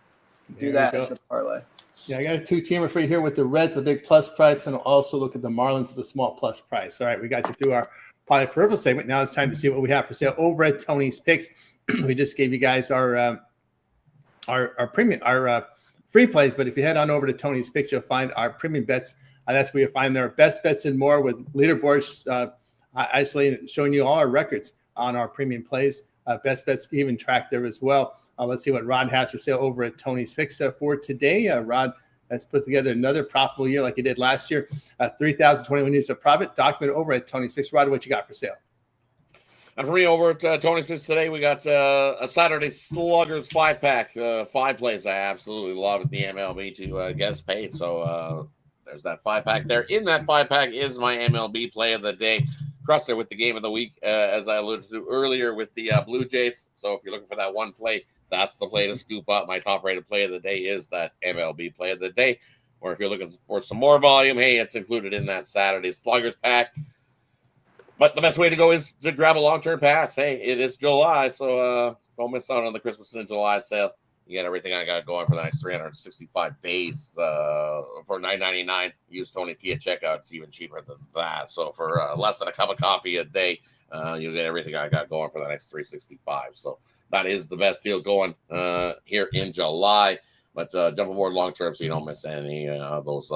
Do that as the parlay. Yeah, I got a 2-teamer for you here with the Reds, the big plus price, and I'll also look at the Marlins, the small plus price. All right, we got you through our parlay peripheral segment. Now it's time to see what we have for sale over at Tony's Picks. We just gave you guys our premium, our free plays, but if you head on over to Tony's Picks, you'll find our premium bets. That's where you'll find their best bets and more with leaderboards isolating, showing you all our records on our premium plays. Best bets even tracked there as well. Let's see what Rod has for sale over at Tony's Picks for today. Rod has put together another profitable year like he did last year. 3,021 units of profit documented over at Tony's Picks. Rod, what you got for sale? And for me, over at Tony's Picks today, we got a Saturday Sluggers 5-pack, 5 plays I absolutely love at the MLB to get us paid. So there's that 5-pack there. In that 5-pack is my MLB play of the day. Cross there with the game of the week, as I alluded to earlier with the Blue Jays. So if you're looking for that one play, that's the play to scoop up. My top-rated play of the day is that MLB play of the day. Or if you're looking for some more volume, hey, it's included in that Saturday Sluggers pack. But the best way to go is to grab a long-term pass. Hey, it is July, so don't miss out on the Christmas in July sale. You get everything I got going for the next 365 days for $9.99. Use Tony T at checkout. It's even cheaper than that. So for less than a cup of coffee a day, you'll get everything I got going for the next 365. So that is the best deal going here in July. But jump aboard long term so you don't miss any of those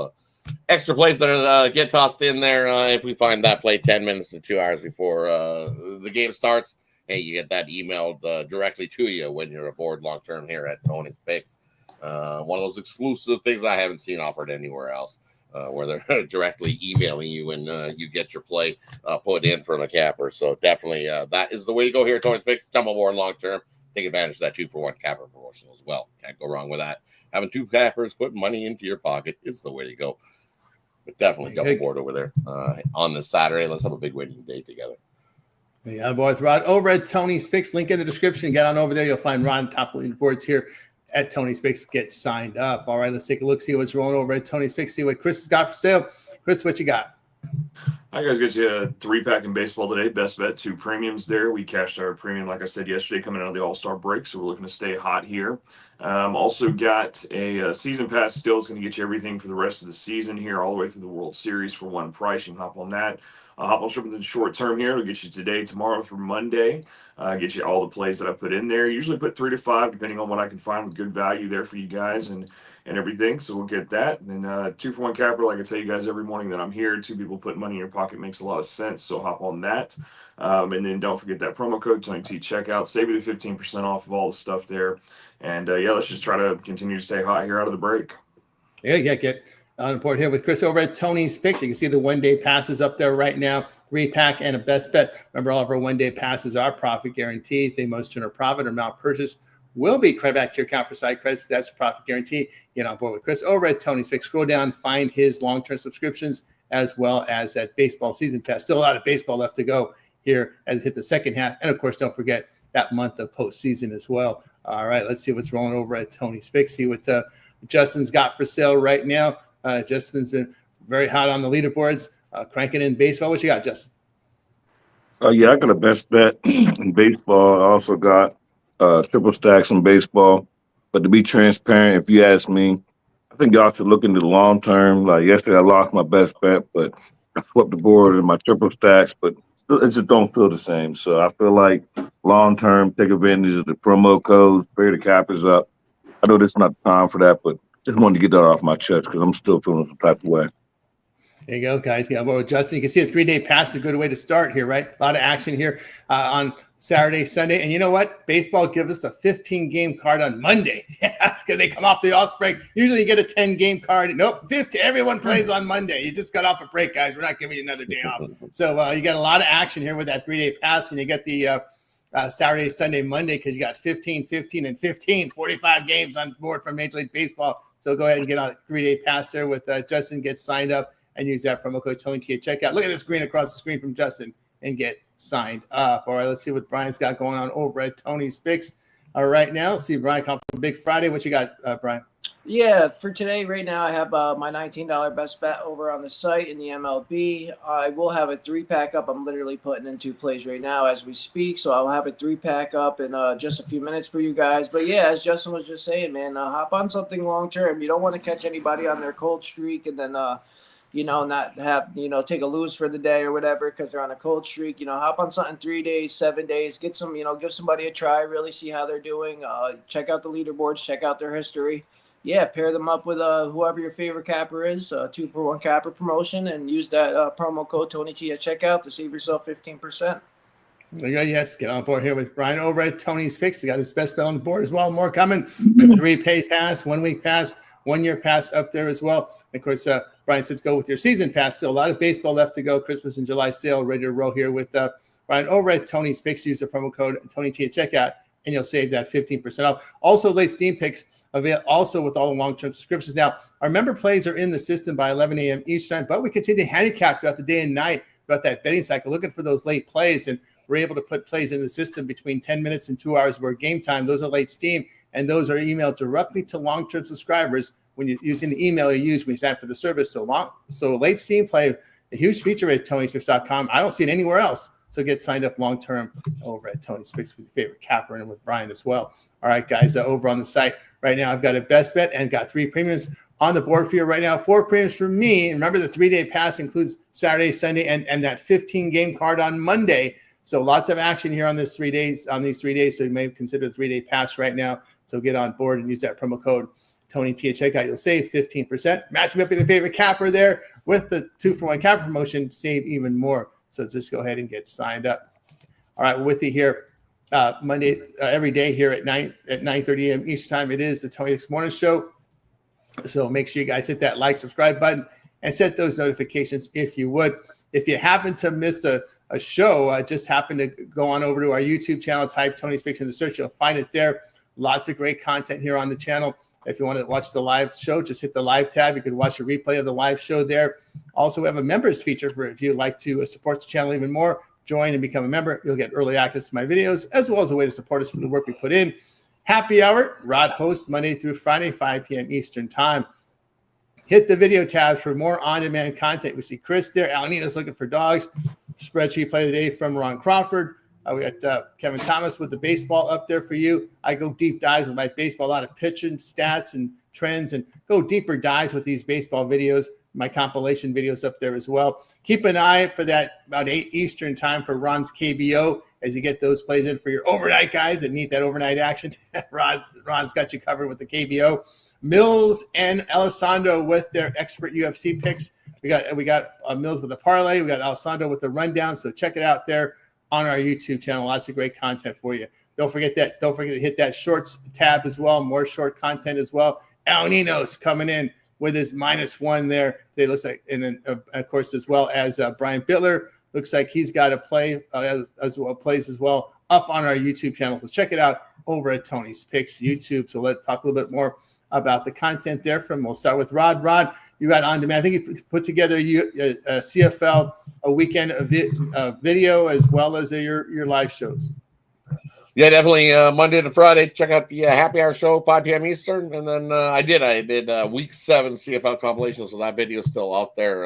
extra plays that get tossed in there. If we find that play 10 minutes to 2 hours before the game starts, hey, you get that emailed directly to you when you're aboard long term here at Tony's Picks. One of those exclusive things I haven't seen offered anywhere else. Where they're directly emailing you when you get your play put in from a capper. So definitely that is the way to go here at Tony's Picks. Jump aboard long term. Take advantage of that 2-for-1 capper promotion as well. Can't go wrong with that. Having 2 cappers put money into your pocket is the way to go. But definitely jump aboard over there on this Saturday. Let's have a big winning day together. Yeah, boy, with Rod over at Tony's Picks. Link in the description. Get on over there. You'll find Rod top leaderboards here at Tony's Picks. Get signed up. All right, let's take a look, see what's rolling over at Tony's Picks, see what Chris has got for sale. Chris, what you got? Hi, guys. Got you a 3-pack in baseball today. Best bet 2 premiums there. We cashed our premium, like I said yesterday, coming out of the All-Star break, so we're looking to stay hot here. Also got a season pass still. It's going to get you everything for the rest of the season here, all the way through the World Series for one price. You can hop on that. Hop on something the short term here. It'll get you today, tomorrow through Monday. Get you all the plays that I put in there. Usually put 3 to 5, depending on what I can find with good value there for you guys and everything. So we'll get that. And then 2-for-1 capper, like I tell you guys every morning that I'm here. 2 people put money in your pocket makes a lot of sense. So hop on that. And then don't forget that promo code Tony T checkout. Save you the 15% off of all the stuff there. And yeah, let's just try to continue to stay hot here out of the break. Yeah, get on board here with Chris over at Tony's Picks. You can see the one-day passes up there right now. 3-pack and a best bet. Remember, all of our one-day passes are profit guaranteed. They most general profit or amount purchased will be credit back to your account for side credits. That's a profit guarantee. Get on board with Chris over at Tony's Picks. Scroll down, find his long-term subscriptions as well as that baseball season pass. Still a lot of baseball left to go here as we hit the second half. And, of course, don't forget that month of postseason as well. All right, let's see what's rolling over at Tony's Picks. See what Justin's got for sale right now. Justin's been very hot on the leaderboards, cranking in baseball. What you got, Justin? Yeah, I got a best bet in baseball. I also got triple stacks in baseball. But to be transparent, if you ask me, I think y'all should look into the long term. Like yesterday, I lost my best bet, but I flipped the board in my triple stacks, but still, it just don't feel the same. So I feel like long term, take advantage of the promo codes, pay the cappers up. I know this is not the time for that, but just wanted to get that off my chest because I'm still feeling some type of way. There you go, guys. Yeah, well, Justin, you can see a 3-day pass is a good way to start here, right? A lot of action here on Saturday, Sunday. And you know what? Baseball gives us a 15-game card on Monday. Yeah, because they come off the off break. Usually you get a 10-game card. Nope, 50. Everyone plays on Monday. You just got off a break, guys. We're not giving you another day off. So you got a lot of action here with that 3-day pass when you get the Saturday, Sunday, Monday, because you got 15, 15, and 15, 45 games on board from Major League Baseball. So go ahead and get on a 3-day pass there with Justin. Get signed up and use that promo code Tony T at checkout. Look at this screen across the screen from Justin and get signed up. All right, let's see what Brian's got going on over at Tony's Picks. All right, now let's see Brian come from Big Friday. What you got, Brian? Yeah, for today, right now, I have my $19 best bet over on the site in the MLB. I will have a 3-pack up. I'm literally putting in 2 plays right now as we speak, so I'll have a 3-pack up in just a few minutes for you guys. But yeah, as Justin was just saying, man, hop on something long term. You don't want to catch anybody on their cold streak and then not have, take a lose for the day or whatever because they're on a cold streak. Hop on something 3 days, 7 days, get some, give somebody a try, really see how they're doing. Check out the leaderboards, check out their history. Yeah, pair them up with whoever your favorite capper is, 2-for-1 capper promotion, and use that promo code Tony T at checkout to save yourself 15%. There you go. Yes, get on board here with Brian over at Tony's Picks. He got his best bet on the board as well. More coming. 3-pay pass, 1-week pass, 1-year pass up there as well. And of course, Brian says go with your season pass. Still a lot of baseball left to go. Christmas and July sale ready to roll here with Brian over at Tony's Picks. Use the promo code Tony T at checkout, and you'll save that 15% off. Also, late Steam picks available also with all the long-term subscriptions. Now, our member plays are in the system by 11 a.m. Eastern, but we continue to handicap throughout the day and night throughout that betting cycle, looking for those late plays, and we're able to put plays in the system between 10 minutes and 2 hours where game time. Those are late Steam, and those are emailed directly to long-term subscribers when you're using the email you use when you sign up for the service. So late Steam play, a huge feature at TonySpicks.com. I don't see it anywhere else. So get signed up long-term over at Tony's Picks with your favorite capper and with Brian as well. All right, guys, over on the site right now, I've got a best bet and got 3 premiums on the board for you right now. 4 premiums for me. And remember, the 3-day pass includes Saturday, Sunday, and that 15-game card on Monday. So lots of action here on these 3 days. So you may consider the 3-day pass right now. So get on board and use that promo code Tony T at checkout. You'll save 15%. Match me up with your favorite capper there with the 2-for-1 capper promotion. Save even more. So just go ahead and get signed up. All right, we're with you here Monday every day here at 9:30 a.m. Eastern time. It is the Tony X Morning Show. So make sure you guys hit that like, subscribe button, and set those notifications if you would. If you happen to miss a show, just happen to go on over to our YouTube channel, type Tony Speaks in the search, you'll find it there. Lots of great content here on the channel. If you want to watch the live show, just hit the live tab. You can watch a replay of the live show there. Also, we have a members feature for if you'd like to support the channel even more. Join and become a member. You'll get early access to my videos, as well as a way to support us for the work we put in. Happy Hour, Rod hosts Monday through Friday, 5 p.m. Eastern time. Hit the video tab for more on-demand content. We see Chris there. Alanina's looking for dogs. Spreadsheet play of the day from Ron Crawford. We got Kevin Thomas with the baseball up there for you. I go deep dives with my baseball, a lot of pitching stats and trends, and go deeper dives with these baseball videos. My compilation videos up there as well. Keep an eye for that about 8 Eastern time for Ron's KBO as you get those plays in for your overnight guys that need that overnight action. Ron's got you covered with the KBO. Mills and Alessandro with their expert UFC picks. We got Mills with the parlay. We got Alessandro with the rundown. So check it out there on our YouTube channel. Lots of great content for you. Don't forget to hit that shorts tab as well. More short content as well. Al Nino's coming in with his -1 there. It looks like, and then of course as well as Brian Bittler. Looks like he's got a play as well, plays as well up on our YouTube channel. So check it out over at Tony's Picks YouTube. So let's talk a little bit more about the content there. We'll start with Rod. Rod, you got on demand. I think you put together a CFL a weekend video as well as your live shows. Yeah, definitely Monday to Friday. Check out the Happy Hour show, 5 p.m. Eastern. And then I did week 7 CFL compilation, so that video is still out there.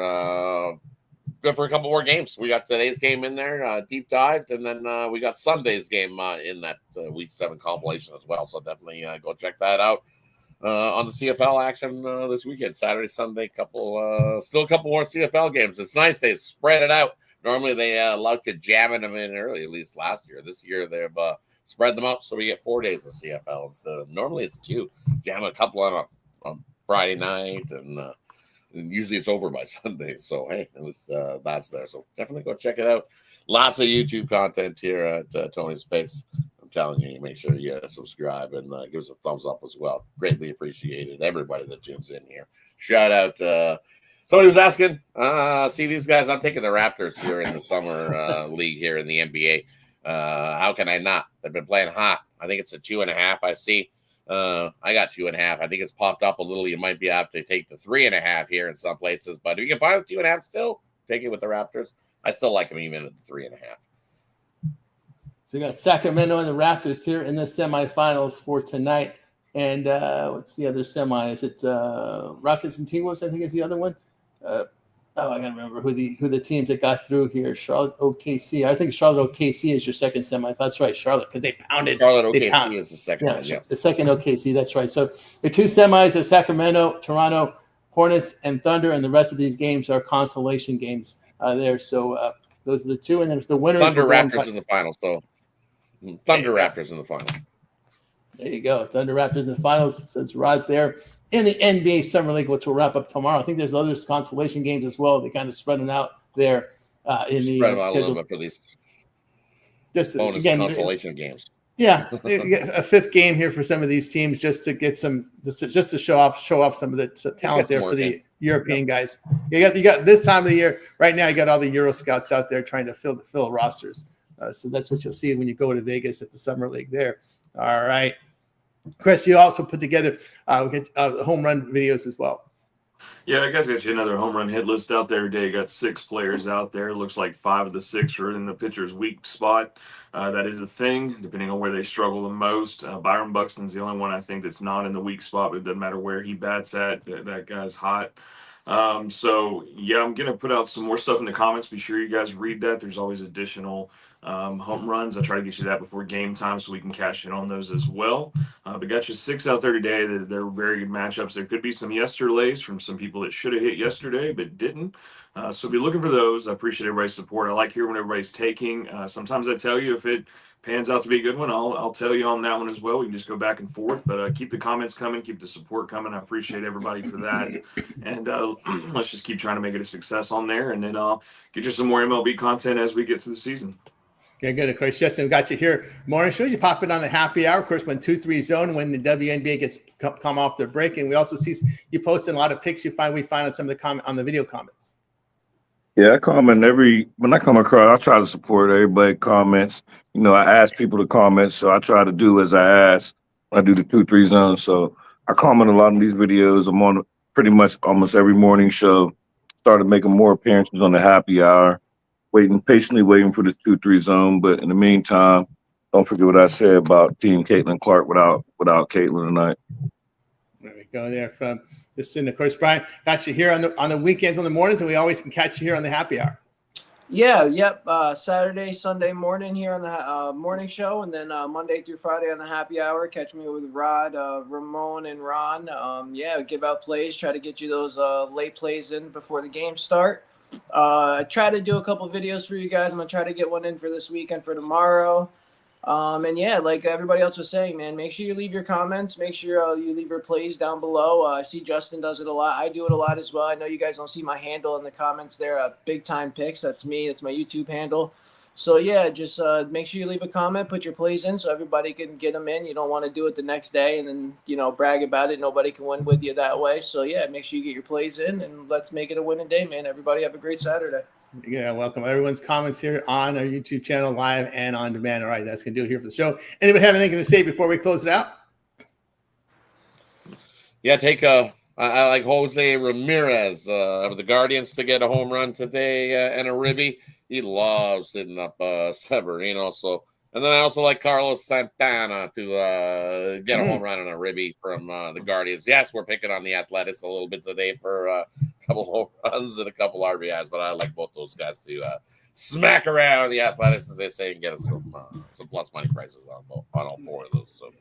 Good for a couple more games. We got today's game in there, deep dived, and then we got Sunday's game in that week 7 compilation as well. So definitely go check that out on the CFL action this weekend, Saturday, Sunday. Still a couple more CFL games. It's nice they spread it out. Normally they like to jamming them in early, at least last year. This year they've spread them out, so we get 4 days of CFL instead of normally it's 2. Jam a couple on Friday night and And usually it's over by Sunday. So, hey, at least that's there. So definitely go check it out. Lots of YouTube content here at Tony's Picks. I'm telling you, make sure you subscribe and give us a thumbs up as well. Greatly appreciated. Everybody that tunes in here. Shout out. Somebody was asking, see these guys, I'm taking the Raptors here in the summer league here in the NBA. How can I not? They've been playing hot. I think it's a 2.5. I see. I got 2.5. I think it's popped up a little. You might be have to take the 3.5 here in some places, but if you can find 2.5 still, take it with the Raptors. I still like them even at the 3.5. So you got Sacramento and the Raptors here in the semifinals for tonight. And what's the other semi? Is it Rockets and T-Wolves? I think is the other one. I gotta remember who the teams that got through here. Charlotte, OKC. I think Charlotte, OKC is your second semi. That's right, Charlotte, because they pounded. Charlotte, OKC is the second one. Yeah, the second OKC. That's right. So the two semis are Sacramento, Toronto, Hornets, and Thunder, and the rest of these games are consolation games there. So those are the two, and then the winners. Thunder Raptors in the final. So Thunder Raptors in the final. There you go. Thunder Raptors in the finals. It says right there in the NBA Summer League, which will wrap up tomorrow. I think there's other consolation games as well. They kind of spread them out there in the spread them out a little bit for these bonus consolation games. Yeah, a fifth game here for some of these teams just to get some, just to show off some of the talent there for the European guys. You got this time of the year right now. You got all the Euro scouts out there trying to fill rosters. So that's what you'll see when you go to Vegas at the Summer League there. All right. Chris, you also put together home run videos as well. Yeah, I guess got you another home run hit list out there today. Got 6 players out there. Looks like 5 of the 6 are in the pitcher's weak spot. That is the thing, depending on where they struggle the most. Byron Buxton's the only one I think that's not in the weak spot, but it doesn't matter where he bats at. That guy's hot. So, yeah, I'm going to put out some more stuff in the comments. Be sure you guys read that. There's always additional home runs. I try to get you that before game time so we can cash in on those as well. But got you 6 out there today. They're very good matchups. There could be some yesterdays from some people that should have hit yesterday but didn't. So be looking for those. I appreciate everybody's support. I like hearing when everybody's taking. Sometimes I tell you if it pans out to be a good one, I'll tell you on that one as well. We can just go back and forth. But keep the comments coming. Keep the support coming. I appreciate everybody for that. And let's just keep trying to make it a success on there. And then I'll get you some more MLB content as we get through the season. Okay, good. Of course, Justin, we got you here. Morning show, you pop it on the happy hour. Of course, when 2-3 zone, when the WNBA gets come off their break, and we also see you posting a lot of pics. We find on some of the on the video comments. Yeah, I comment when I come across. I try to support everybody comments. You know, I ask people to comment, so I try to do as I ask. I do the 2-3 zone, so I comment a lot on these videos. I'm on pretty much almost every morning show. Started making more appearances on the happy hour. Patiently waiting for this 2-3 zone. But in the meantime, don't forget what I said about Team Caitlin Clark without Caitlin tonight. There we go there from this. And of course, Brian, got you here on the weekends, on the mornings, and we always can catch you here on the happy hour. Yeah, yep. Saturday, Sunday morning here on the morning show, and then Monday through Friday on the happy hour. Catch me with Rod, Ramon, and Ron. Give out plays, try to get you those late plays in before the games start. I try to do a couple videos for you guys. I'm gonna try to get one in for this weekend for tomorrow. Like everybody else was saying, man, make sure you leave your comments. Make sure you leave your plays down below. I see Justin does it a lot. I do it a lot as well. I know you guys don't see my handle in the comments there. Big Time Picks. That's me. That's my YouTube handle. So yeah, just make sure you leave a comment, put your plays in so everybody can get them in. You don't want to do it the next day and then, brag about it. Nobody can win with you that way. So yeah, make sure you get your plays in and let's make it a winning day, man. Everybody have a great Saturday. Yeah, welcome everyone's comments here on our YouTube channel, live and on demand. All right, that's going to do it here for the show. Anybody have anything to say before we close it out? Yeah, I like Jose Ramirez of the Guardians to get a home run today and a ribby. He loves hitting up Severino. And then I also like Carlos Santana to get a home run and a ribby from the Guardians. Yes, we're picking on the Athletics a little bit today for a couple home runs and a couple RBIs, but I like both those guys to smack around the Athletics, as they say, and get us some plus money prices on all 4 of those. So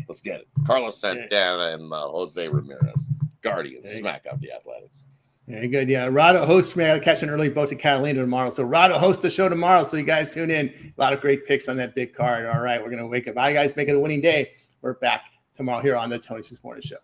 let's get it. Carlos Santana and Jose Ramirez. Guardians smack up the Athletics. Very good. Yeah. Rado hosts me. I got to catch an early boat to Catalina tomorrow. So Rado hosts the show tomorrow. So you guys tune in. A lot of great picks on that big card. All right. We're going to wake up. Bye, guys. Make it a winning day. We're back tomorrow here on the Tony's Morning Show.